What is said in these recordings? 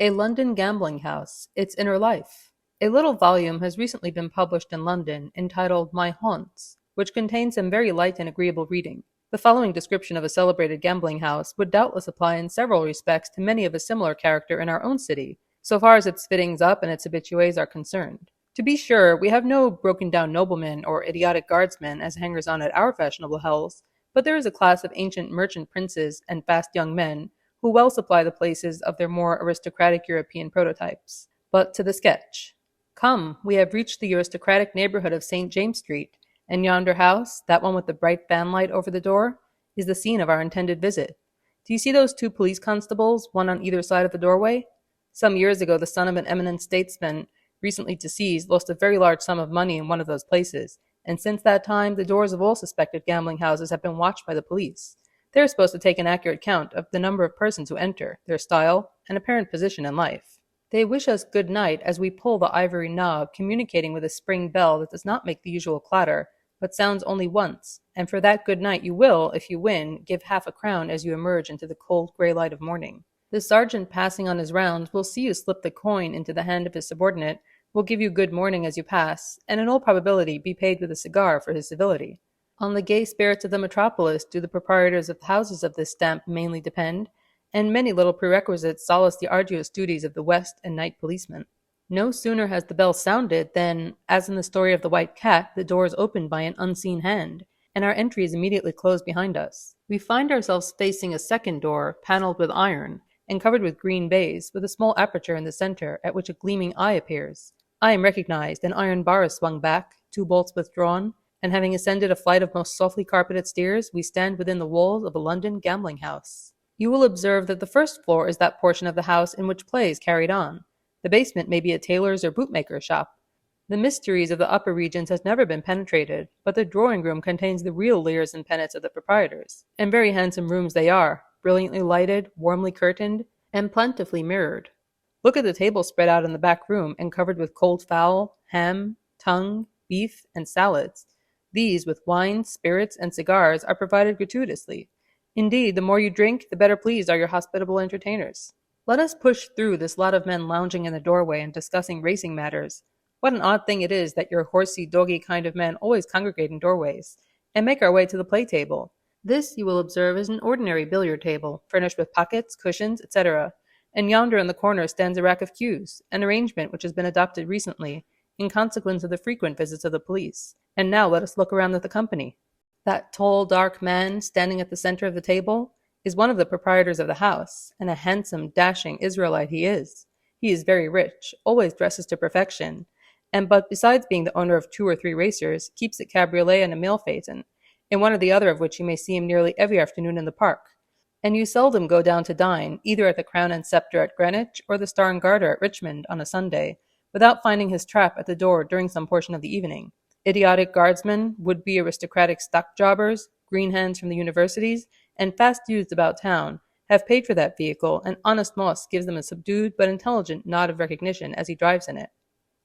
A London Gambling House, Its Inner Life. A little volume has recently been published in London entitled My Haunts, which contains some very light and agreeable reading. The following description of a celebrated gambling house would doubtless apply in several respects to many of a similar character in our own city, so far as its fittings up and its habitués are concerned. To be sure, we have no broken-down noblemen or idiotic guardsmen as hangers-on at our fashionable hells, but there is a class of ancient merchant princes and fast young men who well supply the places of their more aristocratic European prototypes. But to the sketch. Come, we have reached the aristocratic neighborhood of St. James Street, and yonder house, that one with the bright fanlight over the door, is the scene of our intended visit. Do you see those two police constables, one on either side of the doorway? Some years ago, the son of an eminent statesman, recently deceased, lost a very large sum of money in one of those places, and since that time, the doors of all suspected gambling houses have been watched by the police. They are supposed to take an accurate count of the number of persons who enter, their style, and apparent position in life. They wish us good night as we pull the ivory knob, communicating with a spring bell that does not make the usual clatter, but sounds only once, and for that good night you will, if you win, give half a crown as you emerge into the cold grey light of morning. The sergeant passing on his rounds will see you slip the coin into the hand of his subordinate, will give you good morning as you pass, and in all probability be paid with a cigar for his civility. On the gay spirits of the metropolis do the proprietors of houses of this stamp mainly depend, and many little prerequisites solace the arduous duties of the West and night policeman. No sooner has the bell sounded than, as in the story of the white cat, the door is opened by an unseen hand, and our entry is immediately closed behind us. We find ourselves facing a second door, panelled with iron, and covered with green baize, with a small aperture in the center at which a gleaming eye appears. I am recognized, an iron bar is swung back, 2 bolts withdrawn, and having ascended a flight of most softly carpeted stairs, we stand within the walls of a London gambling house. You will observe that the first floor is that portion of the house in which play is carried on. The basement may be a tailor's or bootmaker's shop. The mysteries of the upper regions has never been penetrated, but the drawing-room contains the real leers and penates of the proprietors, and very handsome rooms they are, brilliantly lighted, warmly curtained, and plentifully mirrored. Look at the table spread out in the back room and covered with cold fowl, ham, tongue, beef, and salads. These, with wines, spirits, and cigars, are provided gratuitously. Indeed, the more you drink, the better pleased are your hospitable entertainers. Let us push through this lot of men lounging in the doorway and discussing racing matters. What an odd thing it is that your horsey, doggy kind of men always congregate in doorways, and make our way to the play table. This, you will observe, is an ordinary billiard table, furnished with pockets, cushions, etc., and yonder in the corner stands a rack of cues, an arrangement which has been adopted recently, in consequence of the frequent visits of the police. And now let us look around at the company. That tall, dark man, standing at the center of the table, is one of the proprietors of the house, and a handsome, dashing Israelite he is. He is very rich, always dresses to perfection, and but besides being the owner of 2 or 3 racers, keeps a cabriolet and a mail phaeton, in one or the other of which you may see him nearly every afternoon in the park. And you seldom go down to dine, either at the Crown and Sceptre at Greenwich or the Star and Garter at Richmond on a Sunday, without finding his trap at the door during some portion of the evening. Idiotic guardsmen, would-be aristocratic stock jobbers, green hands from the universities, and fast youths about town have paid for that vehicle, and honest Moss gives them a subdued but intelligent nod of recognition as he drives in it.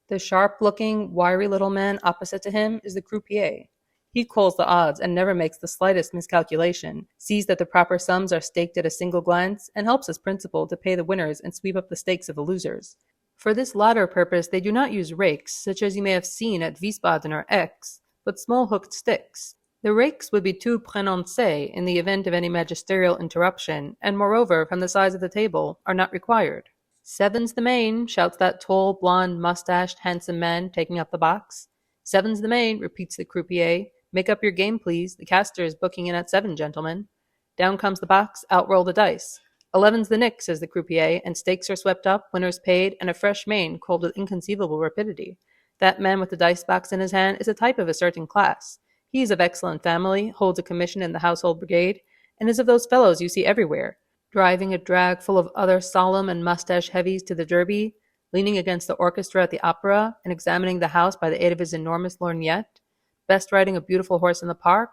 The sharp-looking, wiry little man opposite to him is the croupier. He calls the odds and never makes the slightest miscalculation, sees that the proper sums are staked at a single glance, and helps his principal to pay the winners and sweep up the stakes of the losers. For this latter purpose they do not use rakes, such as you may have seen at Wiesbaden or Aix, but small hooked sticks. The rakes would be too prononcé in the event of any magisterial interruption, and moreover, from the size of the table, are not required. "Seven's the main," shouts that tall, blond, mustached, handsome man, taking up the box. "Seven's the main," repeats the croupier. "Make up your game, please. The caster is booking in at 7, gentlemen." Down comes the box, out roll the dice. "11's the nick," says the croupier, and stakes are swept up, winners paid, and a fresh main called with inconceivable rapidity. That man with the dice box in his hand is a type of a certain class. He is of excellent family, holds a commission in the household brigade, and is of those fellows you see everywhere, driving a drag full of other solemn and mustache heavies to the Derby, leaning against the orchestra at the opera, and examining the house by the aid of his enormous lorgnette, best riding a beautiful horse in the park,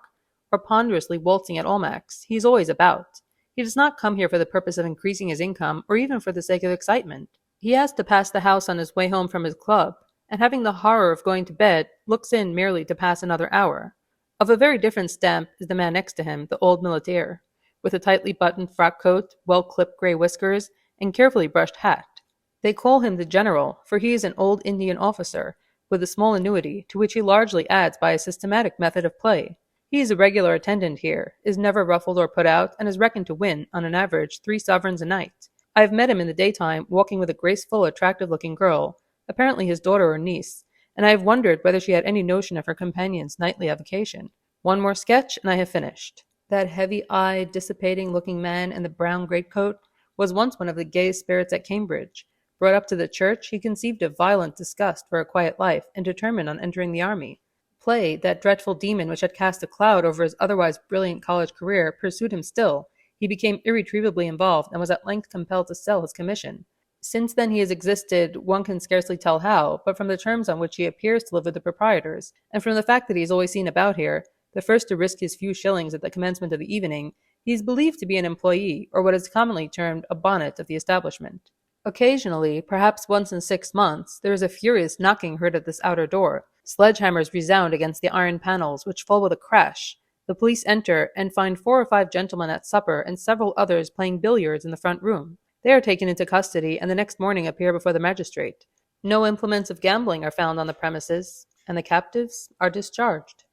or ponderously waltzing at Almack's. He is always about. He does not come here for the purpose of increasing his income, or even for the sake of excitement. He has to pass the house on his way home from his club, and having the horror of going to bed, looks in merely to pass another hour. Of a very different stamp is the man next to him, the old militaire, with a tightly buttoned frock coat, well-clipped grey whiskers, and carefully brushed hat. They call him the General, for he is an old Indian officer, with a small annuity, to which he largely adds by a systematic method of play. He is a regular attendant here, is never ruffled or put out, and is reckoned to win, on an average, 3 sovereigns a night. I have met him in the daytime, walking with a graceful, attractive-looking girl, apparently his daughter or niece, and I have wondered whether she had any notion of her companion's nightly avocation. One more sketch, and I have finished. That heavy-eyed, dissipating-looking man in the brown greatcoat was once one of the gayest spirits at Cambridge. Brought up to the church, he conceived a violent disgust for a quiet life, and determined on entering the army. Play, that dreadful demon which had cast a cloud over his otherwise brilliant college career, pursued him still. He became irretrievably involved, and was at length compelled to sell his commission. Since then he has existed, one can scarcely tell how, but from the terms on which he appears to live with the proprietors, and from the fact that he is always seen about here, the first to risk his few shillings at the commencement of the evening, he is believed to be an employee, or what is commonly termed a bonnet of the establishment. Occasionally, perhaps once in 6 months, there is a furious knocking heard at this outer door. Sledge-hammers resound against the iron panels, which fall with a crash. The police enter, and find 4 or 5 gentlemen at supper, and several others playing billiards in the front room. They are taken into custody, and the next morning appear before the magistrate. No implements of gambling are found on the premises, and the captives are discharged.